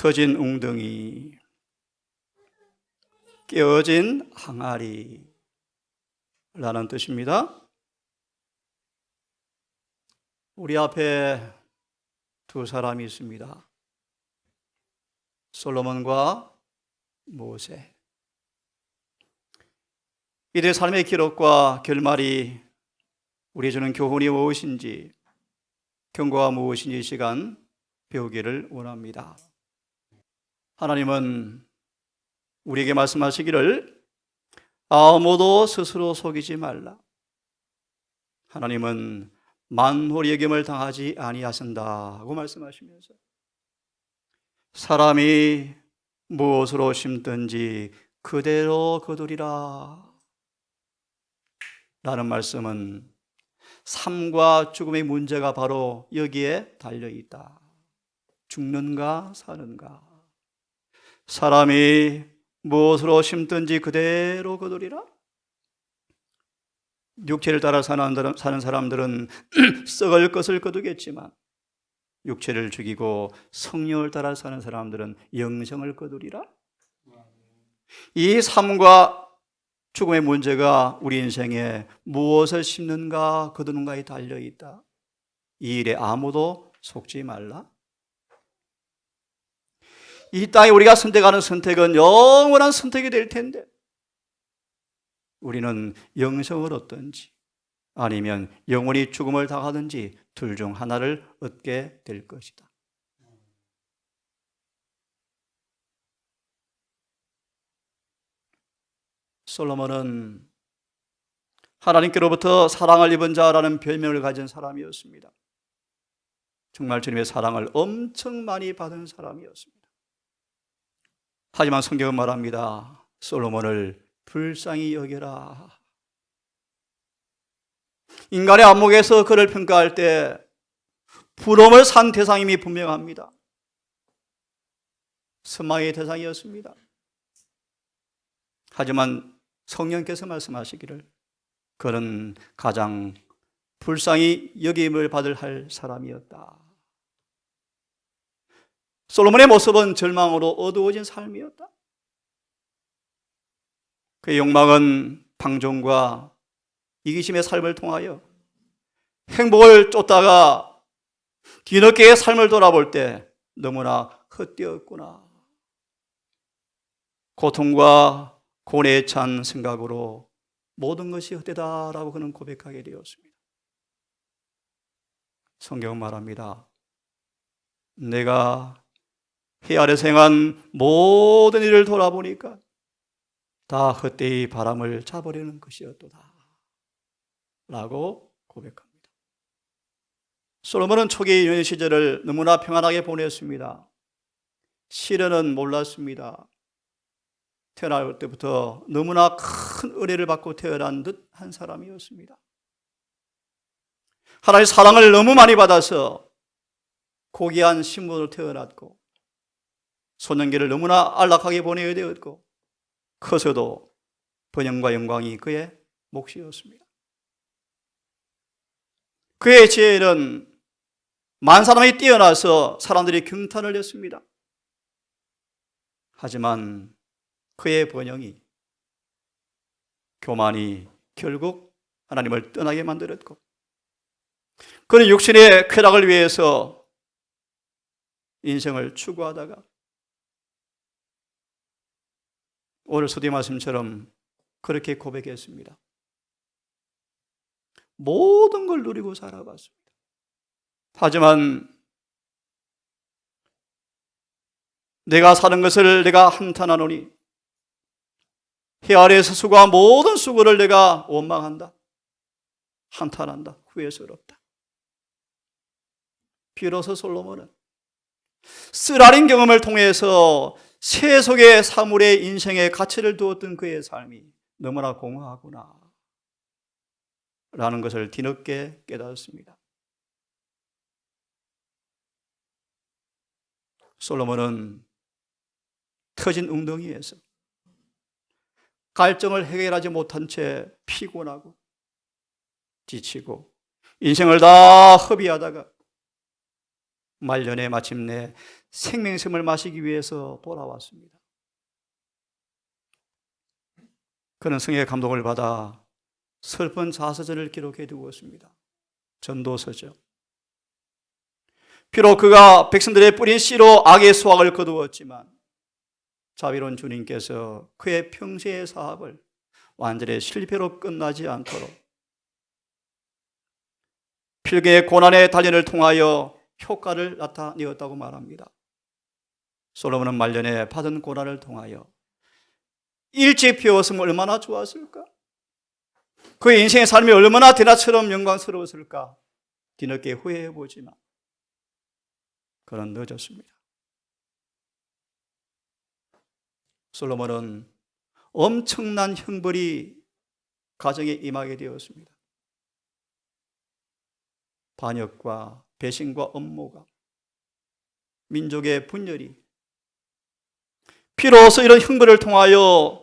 터진 웅덩이, 깨어진 항아리 라는 뜻입니다. 우리 앞에 두 사람이 있습니다. 솔로몬과 모세. 이들의 삶의 기록과 결말이 우리에게 주는 교훈이 무엇인지, 경고가 무엇인지 이 시간 배우기를 원합니다. 하나님은 우리에게 말씀하시기를 아무도 스스로 속이지 말라. 하나님은 만홀 여김을 당하지 아니하신다고 말씀하시면서 사람이 무엇으로 심든지 그대로 거두리라 라는 말씀은 삶과 죽음의 문제가 바로 여기에 달려있다. 죽는가 사는가. 사람이 무엇으로 심든지 그대로 거두리라. 육체를 따라 사는 사람들은 썩을 것을 거두겠지만 육체를 죽이고 성령을 따라 사는 사람들은 영생을 거두리라. 이 삶과 죽음의 문제가 우리 인생에 무엇을 심는가 거두는가에 달려있다. 이 일에 아무도 속지 말라. 이 땅에 우리가 선택하는 선택은 영원한 선택이 될 텐데 우리는 영생을 얻든지 아니면 영원히 죽음을 당하든지 둘 중 하나를 얻게 될 것이다. 솔로몬은 하나님께로부터 사랑을 입은 자라는 별명을 가진 사람이었습니다. 정말 주님의 사랑을 엄청 많이 받은 사람이었습니다. 하지만 성경은 말합니다. 솔로몬을 불쌍히 여겨라. 인간의 안목에서 그를 평가할 때 부러움을 산 대상임이 분명합니다. 선망의 대상이었습니다. 하지만 성령께서 말씀하시기를 그는 가장 불쌍히 여김을 받을 할 사람이었다. 솔로몬의 모습은 절망으로 어두워진 삶이었다. 그의 욕망은 방종과 이기심의 삶을 통하여 행복을 쫓다가 뒤늦게 삶을 돌아볼 때 너무나 헛되었구나. 고통과 고뇌에 찬 생각으로 모든 것이 헛되다라고 그는 고백하게 되었습니다. 성경은 말합니다. 내가 해 아래서 행한 모든 일을 돌아보니까 다 헛되이 바람을 잡으려는 것이었도다 라고 고백합니다. 솔로몬은 초기 유년 시절을 너무나 평안하게 보냈습니다. 시련은 몰랐습니다. 태어날 때부터 너무나 큰 은혜를 받고 태어난 듯 한 사람이었습니다. 하나님의 사랑을 너무 많이 받아서 고귀한 신분으로 태어났고 소년기를 너무나 안락하게 보내야 되었고 커서도 번영과 영광이 그의 몫이었습니다. 그의 지혜는 만사람이 뛰어나서 사람들이 경탄을 했습니다. 하지만 그의 번영이 교만이 결국 하나님을 떠나게 만들었고 그는 육신의 쾌락을 위해서 인생을 추구하다가 오늘 소디 말씀처럼 그렇게 고백했습니다. 모든 걸 누리고 살아봤습니다. 하지만 내가 사는 것을 내가 한탄하노니 해 아래에서 수고한 모든 수고를 내가 원망한다. 한탄한다. 후회스럽다. 비로소 솔로몬은 쓰라린 경험을 통해서 세속의 사물의 인생에 가치를 두었던 그의 삶이 너무나 공허하구나 라는 것을 뒤늦게 깨달았습니다. 솔로몬은 터진 웅덩이에서 갈증을 해결하지 못한 채 피곤하고 지치고 인생을 다 허비하다가 말년에 마침내 생명샘을 마시기 위해서 돌아왔습니다. 그는 성령의 감동을 받아 슬픈 자서전을 기록해 두었습니다. 전도서죠. 비록 그가 백성들의 뿌린 씨로 악의 수확을 거두었지만 자비로운 주님께서 그의 평생의 사업을 완전히 실패로 끝나지 않도록 필경의 고난의 단련을 통하여 효과를 나타내었다고 말합니다. 솔로몬은 말년에 받은 고난을 통하여 일찍 피웠으면 얼마나 좋았을까? 그의 인생의 삶이 얼마나 대낮처럼 영광스러웠을까? 뒤늦게 후회해보지만 그는 늦었습니다. 솔로몬은 엄청난 형벌이 가정에 임하게 되었습니다. 반역과 배신과 업무가, 민족의 분열이, 비로소 이런 형벌을 통하여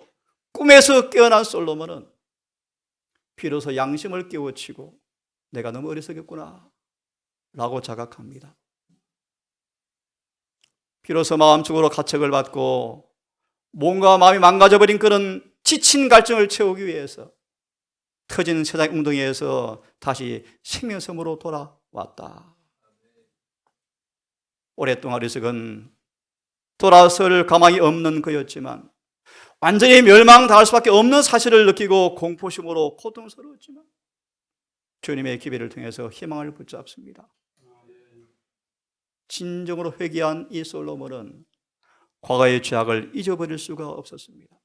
꿈에서 깨어난 솔로몬은 비로소 양심을 깨우치고 내가 너무 어리석었구나 라고 자각합니다. 비로소 마음적으로 가책을 받고 몸과 마음이 망가져버린 그런 지친 갈증을 채우기 위해서 터진 세상 웅덩이에서 다시 생명섬으로 돌아왔다. 오랫동안 어리석은 돌아설 가망이 없는 그였지만 완전히 멸망당할 수밖에 없는 사실을 느끼고 공포심으로 고통스러웠지만 주님의 기회를 통해서 희망을 붙잡습니다. 진정으로 회개한 이 솔로몬은 과거의 죄악을 잊어버릴 수가 없었습니다.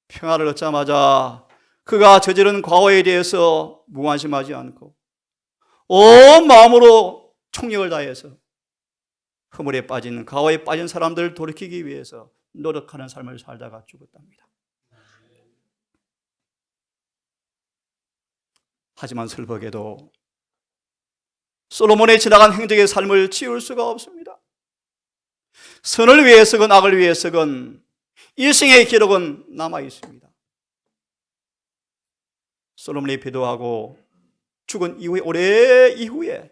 평화를 얻자마자 그가 저지른 과거에 대해서 무관심하지 않고 온 마음으로 총력을 다해서 허물에 빠진, 과거에 빠진 사람들을 돌이키기 위해서 노력하는 삶을 살다가 죽었답니다. 하지만 슬프게도 솔로몬의 지나간 행적의 삶을 지울 수가 없습니다. 선을 위해서건 악을 위해서건 일생의 기록은 남아 있습니다. 솔로몬이 배도하고 죽은 이후에, 오래 이후에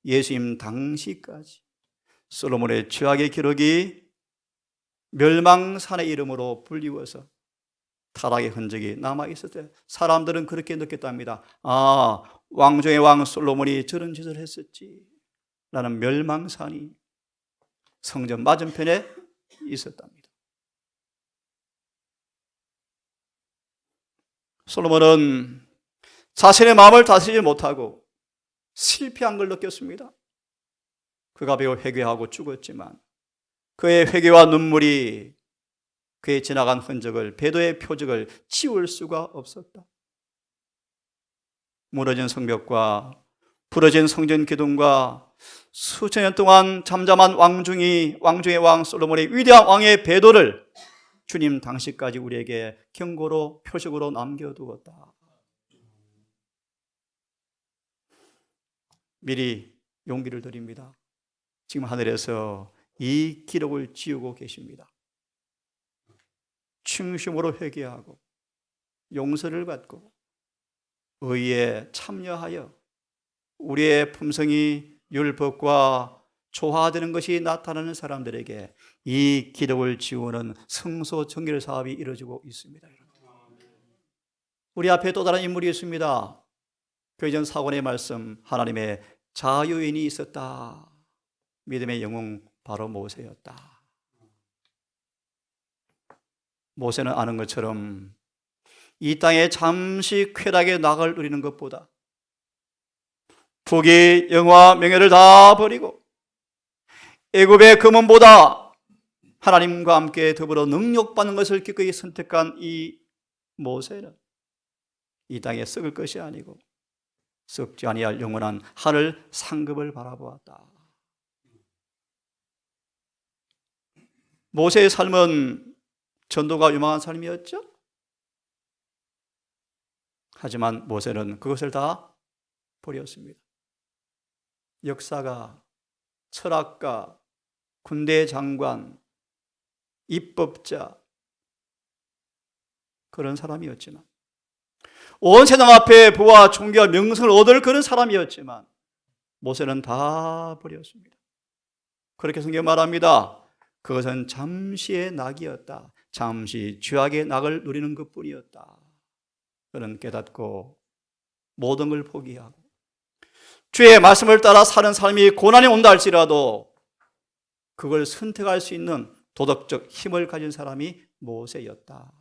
예수님 당시까지 솔로몬의 죄악의 기록이 멸망산의 이름으로 불리워서 타락의 흔적이 남아 있을 때 사람들은 그렇게 느꼈답니다. 아, 왕중의 왕 솔로몬이 저런 짓을 했었지 라는 멸망산이 성전 맞은편에 있었답니다. 솔로몬은 자신의 마음을 다스리지 못하고 실패한 걸 느꼈습니다. 그가 배우 회개하고 죽었지만 그의 회개와 눈물이 그의 지나간 흔적을, 배도의 표적을 지울 수가 없었다. 무너진 성벽과 부러진 성전 기둥과 수천 년 동안 잠잠한 왕중의 왕 솔로몬의 위대한 왕의 배도를 주님 당시까지 우리에게 경고로, 표적으로 남겨두었다. 미리 용기를 드립니다. 지금 하늘에서 이 기록을 지우고 계십니다. 충심으로 회개하고 용서를 받고 의에 참여하여 우리의 품성이 율법과 조화되는 것이 나타나는 사람들에게 이 기록을 지우는 성소 정결 사업이 이루어지고 있습니다. 우리 앞에 또 다른 인물이 있습니다. 교회전 사관의 말씀, 하나님의 자유인이 있었다. 믿음의 영웅 바로 모세였다. 모세는 아는 것처럼 이 땅에 잠시 쾌락의 낙을 누리는 것보다 부귀, 영화, 명예를 다 버리고 애굽의 금은보다 하나님과 함께 더불어 능력받는 것을 기꺼이 선택한 이 모세는 이 땅에 썩을 것이 아니고 썩지 아니할 영원한 하늘 상급을 바라보았다. 모세의 삶은 전도가 유망한 삶이었죠. 하지만 모세는 그것을 다 버렸습니다. 역사가, 철학가, 군대 장관, 입법자 그런 사람이었지만 온 세상 앞에 부와 존귀와 명성을 얻을 그런 사람이었지만 모세는 다 버렸습니다. 그렇게 성경 말합니다. 그것은 잠시의 낙이었다. 잠시 죄악의 낙을 누리는 것뿐이었다. 그는 깨닫고 모든 걸 포기하고 주의 말씀을 따라 사는 삶이 고난이 온다 할지라도 그걸 선택할 수 있는 도덕적 힘을 가진 사람이 모세였다.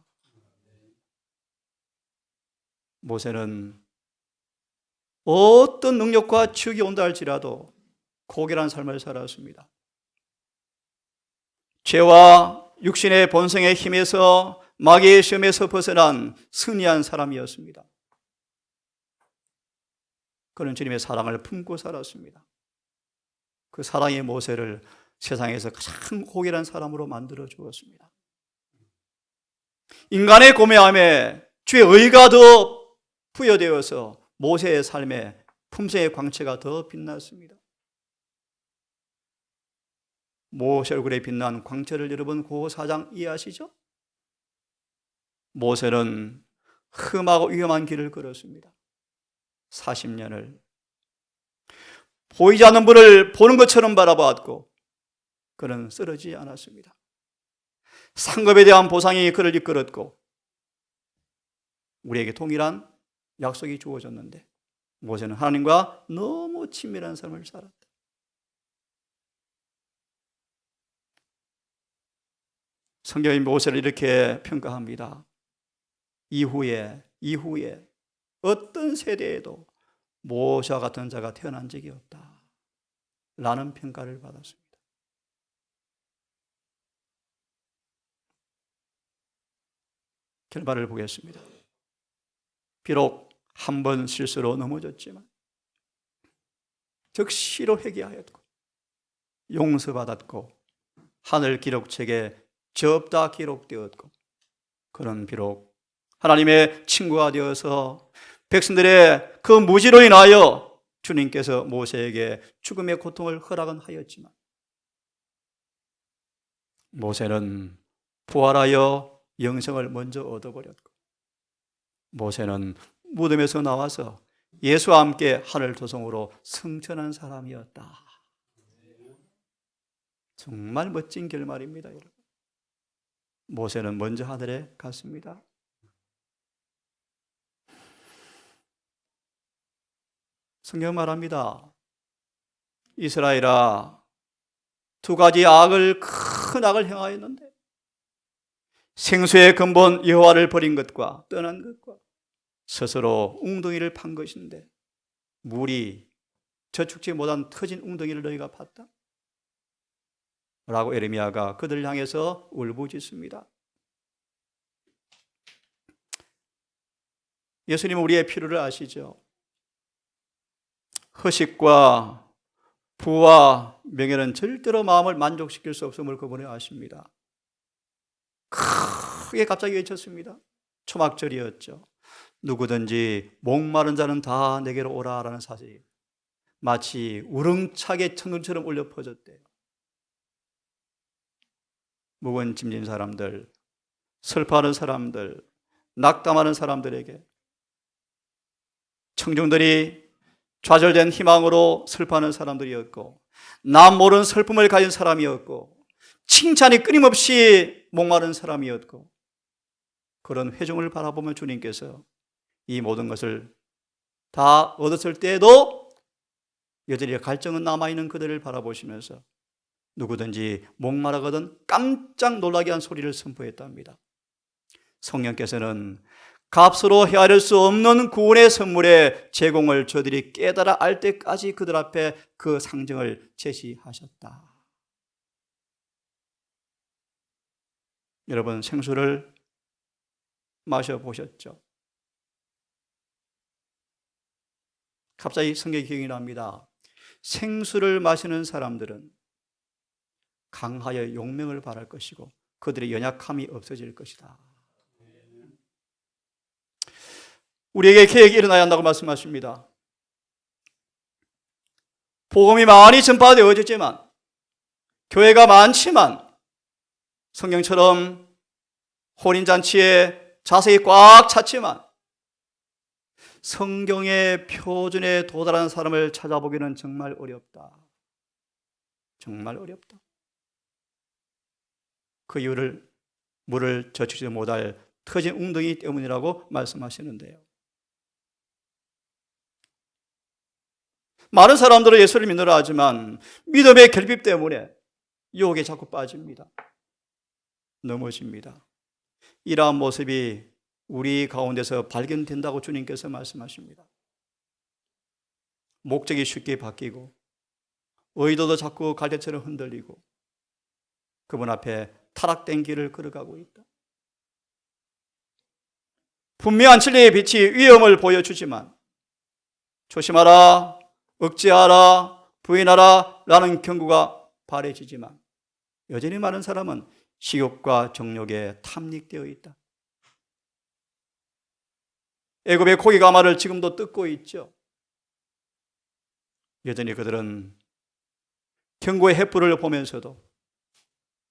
모세는 어떤 능력과 치욕이 온다 할지라도 고결한 삶을 살았습니다. 죄와 육신의 본성의 힘에서 마귀의 시험에서 벗어난 승리한 사람이었습니다. 그는 주님의 사랑을 품고 살았습니다. 그 사랑의 모세를 세상에서 가장 고결한 사람으로 만들어 주었습니다. 인간의 고매함에 주의 의가 더 부여되어서 모세의 삶에 품성의 광채가 더 빛났습니다. 모세 얼굴에 빛난 광채를 여러분 고 4장 이해하시죠? 모세는 험하고 위험한 길을 걸었습니다. 40년을 보이지 않는 분을 보는 것처럼 바라보았고 그는 쓰러지지 않았습니다. 상급에 대한 보상이 그를 이끌었고 우리에게 동일한 약속이 주어졌는데 모세는 하나님과 너무 친밀한 삶을 살았다. 성경이 모세를 이렇게 평가합니다. 이후에 어떤 세대에도 모세와 같은 자가 태어난 적이 없다 라는 평가를 받았습니다. 결말을 보겠습니다. 비록 한 번 실수로 넘어졌지만 즉시로 회개하였고 용서받았고 하늘 기록책에 접다 기록되었고 그는 비록 하나님의 친구가 되어서 백성들의 그 무지로 인하여 주님께서 모세에게 죽음의 고통을 허락은 하였지만 모세는 부활하여 영생을 먼저 얻어버렸고 모세는 무덤에서 나와서 예수와 함께 하늘 도성으로 승천한 사람이었다. 정말 멋진 결말입니다, 여러분. 모세는 먼저 하늘에 갔습니다. 성경 말합니다. 이스라엘아, 두 가지 큰 악을 행하였는데 생수의 근본 여호와를 버린 것과 떠난 것과 스스로 웅덩이를 판 것인데 물이 저축지 못한 터진 웅덩이를 너희가 팠다 라고 에레미야가 그들을 향해서 울부짖습니다. 예수님은 우리의 필요를 아시죠? 허식과 부와 명예는 절대로 마음을 만족시킬 수 없음을 그분이 아십니다. 크게 갑자기 외쳤습니다. 초막절이었죠. 누구든지 목마른 자는 다 내게로 오라라는 사실이 마치 우렁차게 천둥처럼 울려 퍼졌대요. 무거운 짐진 사람들, 슬퍼하는 사람들, 낙담하는 사람들에게 청중들이 좌절된 희망으로 슬퍼하는 사람들이었고 남 모르는 슬픔을 가진 사람이었고 칭찬이 끊임없이 목마른 사람이었고 그런 회중을 바라보면 주님께서 이 모든 것을 다 얻었을 때에도 여전히 갈증은 남아있는 그들을 바라보시면서 누구든지 목마르거든 깜짝 놀라게 한 소리를 선포했답니다. 성령께서는 값으로 헤아릴 수 없는 구원의 선물의 제공을 저들이 깨달아 알 때까지 그들 앞에 그 상징을 제시하셨다. 여러분 생수를 마셔보셨죠? 갑자기 성경이 기억이 납니다. 생수를 마시는 사람들은 강하여 용명을 바랄 것이고 그들의 연약함이 없어질 것이다. 우리에게 계획이 일어나야 한다고 말씀하십니다. 복음이 많이 전파되어졌지만 교회가 많지만 성경처럼 혼인잔치에 자세히 꽉 찼지만 성경의 표준에 도달한 사람을 찾아보기는 정말 어렵다. 정말 어렵다. 그 이유를 물을 젖히지 못할 터진 웅덩이 때문이라고 말씀하시는데요. 많은 사람들은 예수를 믿으라 하지만 믿음의 결핍 때문에 유혹에 자꾸 빠집니다. 넘어집니다. 이러한 모습이 우리 가운데서 발견된다고 주님께서 말씀하십니다. 목적이 쉽게 바뀌고 의도도 자꾸 갈대처럼 흔들리고 그분 앞에 타락된 길을 걸어가고 있다. 분명한 진리의 빛이 위험을 보여주지만 조심하라, 억제하라, 부인하라 라는 경고가 바래지지만 여전히 많은 사람은 식욕과 정욕에 탐닉되어 있다. 애굽의 고기 가마를 지금도 뜯고 있죠. 여전히 그들은 경고의 횃불을 보면서도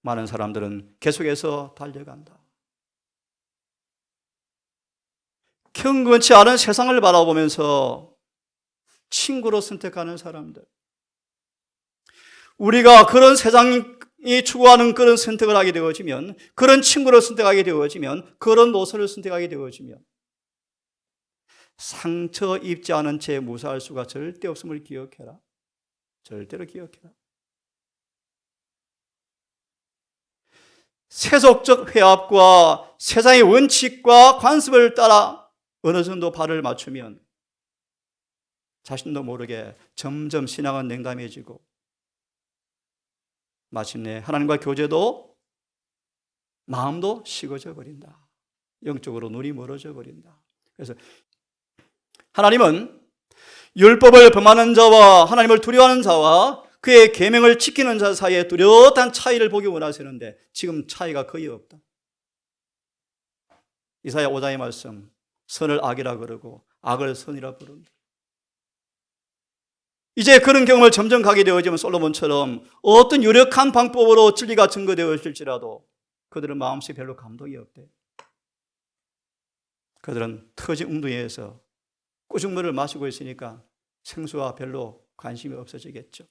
많은 사람들은 계속해서 달려간다. 경건치 않은 세상을 바라보면서 친구로 선택하는 사람들, 우리가 그런 세상이 추구하는 그런 선택을 하게 되어지면, 그런 친구를 선택하게 되어지면, 그런 노선을 선택하게 되어지면 상처 입지 않은 채 무사할 수가 절대 없음을 기억해라. 절대로 기억해라. 세속적 회합과 세상의 원칙과 관습을 따라 어느 정도 발을 맞추면 자신도 모르게 점점 신앙은 냉담해지고 마침내 하나님과 교제도 마음도 식어져 버린다. 영적으로 눈이 멀어져 버린다. 그래서 하나님은 율법을 범하는 자와 하나님을 두려워하는 자와 그의 계명을 지키는 자 사이에 뚜렷한 차이를 보기 원하시는데 지금 차이가 거의 없다. 이사야 5장의 말씀, 선을 악이라 그러고 악을 선이라 부른다. 이제 그런 경험을 점점 가게 되어지면 솔로몬처럼 어떤 유력한 방법으로 진리가 증거되었을지라도 그들은 마음속에 별로 감동이 없대. 그들은 터진 웅덩이에서 꾸중물을 마시고 있으니까 생수와 별로 관심이 없어지겠죠.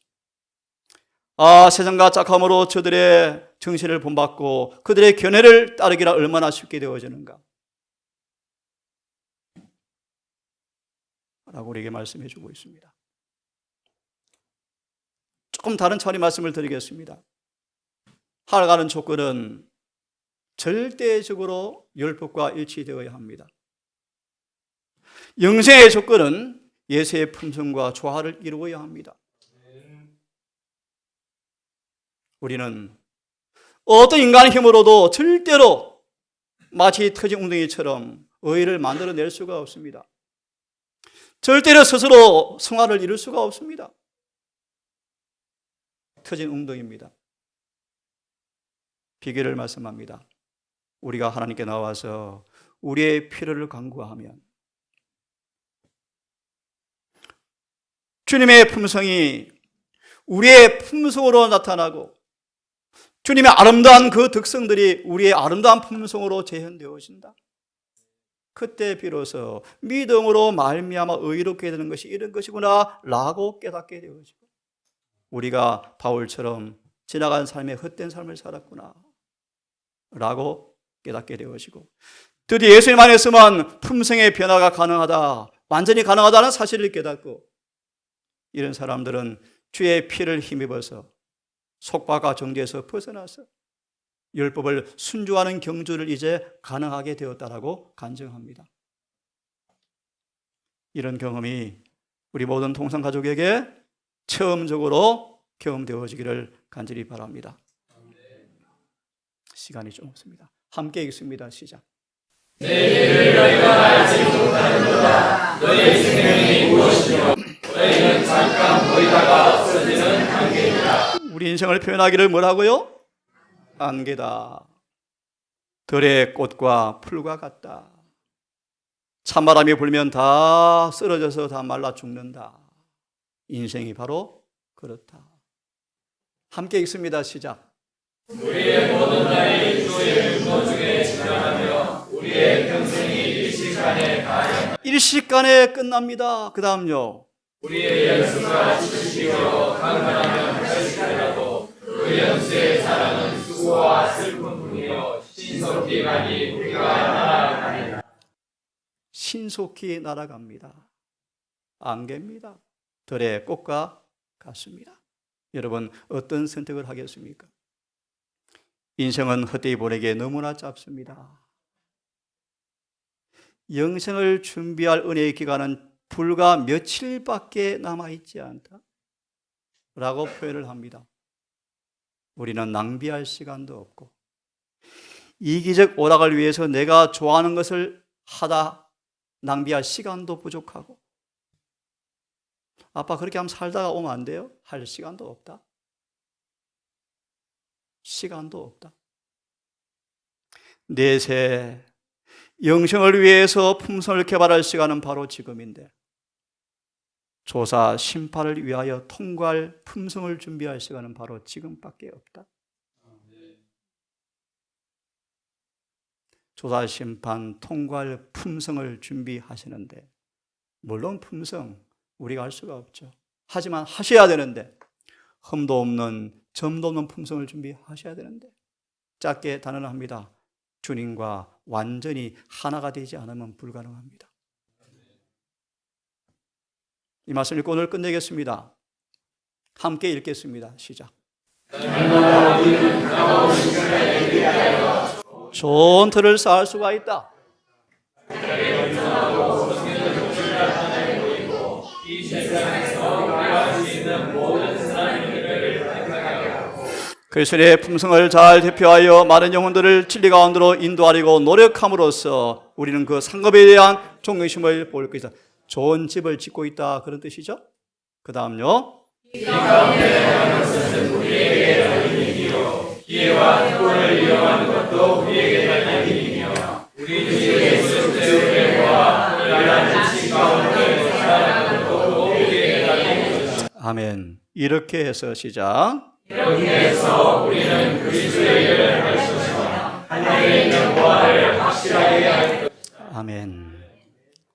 세상과 짝함으로 저들의 정신을 본받고 그들의 견해를 따르기라 얼마나 쉽게 되어지는가 라고 우리에게 말씀해 주고 있습니다. 조금 다른 차원의 말씀을 드리겠습니다. 하락하는 조건은 절대적으로 율법과 일치되어야 합니다. 영생의 조건은 예수의 품성과 조화를 이루어야 합니다. 우리는 어떤 인간의 힘으로도 절대로 마치 터진 웅덩이처럼 의를 만들어낼 수가 없습니다. 절대로 스스로 성화를 이룰 수가 없습니다. 터진 웅덩이입니다. 비결을 말씀합니다. 우리가 하나님께 나와서 우리의 필요를 간구하면 주님의 품성이 우리의 품성으로 나타나고 주님의 아름다운 그 덕성들이 우리의 아름다운 품성으로 재현되어진다. 그때 비로소 믿음으로 말미암아 의롭게 되는 것이 이런 것이구나 라고 깨닫게 되어지고 우리가 바울처럼 지나간 삶의 헛된 삶을 살았구나 라고 깨닫게 되어지고 드디어 예수님 안에서만 품성의 변화가 가능하다, 완전히 가능하다는 사실을 깨닫고 이런 사람들은 주의 피를 힘입어서 속박과 정죄에서 벗어나서 율법을 순종하는 경주를 이제 가능하게 되었다라고 간증합니다. 이런 경험이 우리 모든 통상 가족에게 처음적으로 경험되어지기를 간절히 바랍니다. 시간이 좀 없습니다. 함께 읽습니다. 시작. 내 길을 너희가 알지 못하는도다. 너희의 생명이 무엇이며 너희는 잠깐 보이다가 없어지는 안개니라. 우리 인생을 표현하기를 뭐라고요? 안개다. 들의 꽃과 풀과 같다. 찬바람이 불면 다 쓰러져서 다 말라 죽는다. 인생이 바로 그렇다. 함께 읽습니다. 시작. 우리의 모든 날이 주의 분노 중에 지나가며 우리의 평생이 일시가 일시간에 끝납니다. 그 다음요. 우리의 연수가 지치시고 강건하면 80살이라도 그 연수의 사랑은 수고와 슬픔뿐이요 신속히 가니 우리가 날아가리라. 신속히 날아갑니다. 안개입니다. 들의 꽃과 같습니다. 여러분 어떤 선택을 하겠습니까? 인생은 헛되이 보내기에 너무나 짧습니다. 영생을 준비할 은혜의 기간은 불과 며칠밖에 남아있지 않다 라고 표현을 합니다. 우리는 낭비할 시간도 없고 이기적 오락을 위해서 내가 좋아하는 것을 하다 낭비할 시간도 부족하고, 아빠 그렇게 하면 살다가 오면 안 돼요? 할 시간도 없다. 시간도 없다. 내세 영생을 위해서 품성을 개발할 시간은 바로 지금인데, 조사 심판을 위하여 통과할 품성을 준비할 시간은 바로 지금밖에 없다. 조사 심판 통과할 품성을 준비하시는데, 물론 품성 우리가 할 수가 없죠. 하지만 하셔야 되는데, 흠도 없는 점도 없는 품성을 준비하셔야 되는데, 짧게 단언합니다. 주님과 완전히 하나가 되지 않으면 불가능합니다. 이 말씀을 읽고 오늘 끝내겠습니다. 함께 읽겠습니다. 시작. 좋은 틀을 쌓을 수가 있다. 그리스도의 품성을 잘 대표하여 많은 영혼들을 진리 가운데로 인도하려고 노력함으로써 우리는 그 상급에 대한 존경심을 볼 것이다. 좋은 집을 짓고 있다, 그런 뜻이죠. 그 다음요. 이 가운데 행하는 것은 우리에게 달린 일이요 기회와 특권을 이용하는 것도 우리에게 달린 일이며 우리 주 예수 그리스도의 보아 그러한 지식 가운데 살아가는 것도 우리에게 달린 것이다. 아멘. 이렇게 해서 시작. 이렇게 해서 우리는 그리스도의 일을 할 것이며 하나님의 있는 보아를 확실하게 할 것이다. 아멘.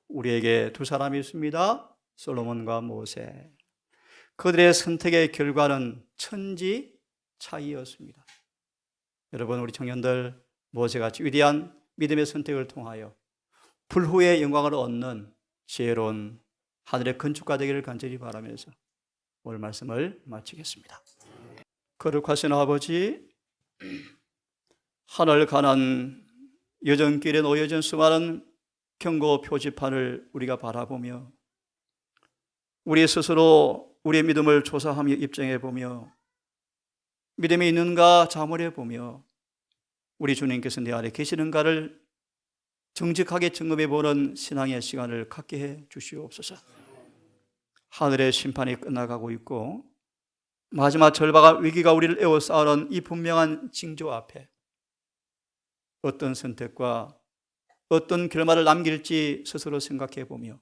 우리에게 두 사람이 있습니다. 솔로몬과 모세. 그들의 선택의 결과는 천지 차이였습니다. 여러분, 우리 청년들 모세같이 위대한 믿음의 선택을 통하여 불후의 영광을 얻는 지혜로운 하늘의 건축가 되기를 간절히 바라면서 오늘 말씀을 마치겠습니다. 거룩하신 아버지, 하늘 가난 여정길에 놓여진 수많은 경고 표지판을 우리가 바라보며 우리 스스로 우리의 믿음을 조사하며 입증해 보며 믿음이 있는가 자문해 보며 우리 주님께서 내 안에 계시는가를 정직하게 점검해 보는 신앙의 시간을 갖게 해 주시옵소서. 하늘의 심판이 끝나가고 있고 마지막 절박한 위기가 우리를 에워싸는 이 분명한 징조 앞에 어떤 선택과 어떤 결말을 남길지 스스로 생각해 보며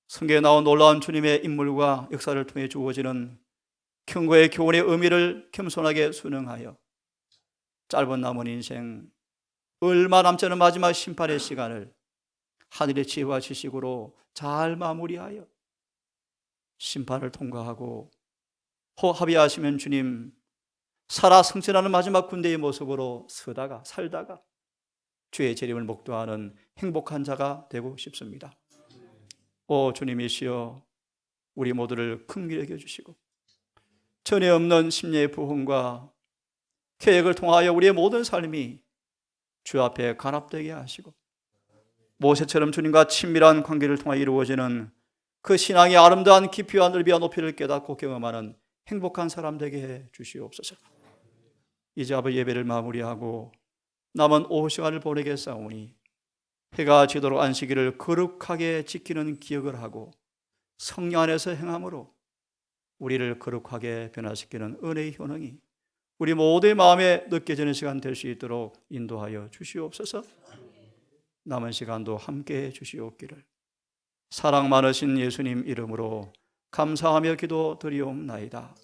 성경에 나온 놀라운 주님의 인물과 역사를 통해 주어지는 경고의 교훈의 의미를 겸손하게 순응하여 짧은 남은 인생, 얼마 남지 않은 마지막 심판의 시간을 하늘의 지혜와 지식으로 잘 마무리하여 심판을 통과하고 합의하시면 주님 살아 승천하는 마지막 군대의 모습으로 살다가 주의 재림을 목도하는 행복한 자가 되고 싶습니다. 오 주님이시여, 우리 모두를 긍휼히 여겨주시고 전에 없는 심령의 부흥과 계획을 통하여 우리의 모든 삶이 주 앞에 간합되게 하시고 모세처럼 주님과 친밀한 관계를 통하여 이루어지는 그 신앙의 아름다운 깊이와 넓이와 높이를 깨닫고 경험하는 행복한 사람 되게 해 주시옵소서. 이제 아버지 예배를 마무리하고 남은 오후 시간을 보내겠사오니 해가 지도록 안식일을 거룩하게 지키는 기억을 하고 성령 안에서 행함으로 우리를 거룩하게 변화시키는 은혜의 효능이 우리 모두의 마음에 느껴지는 시간 될 수 있도록 인도하여 주시옵소서. 남은 시간도 함께해 주시옵기를 사랑 많으신 예수님 이름으로 감사하며 기도드리옵나이다.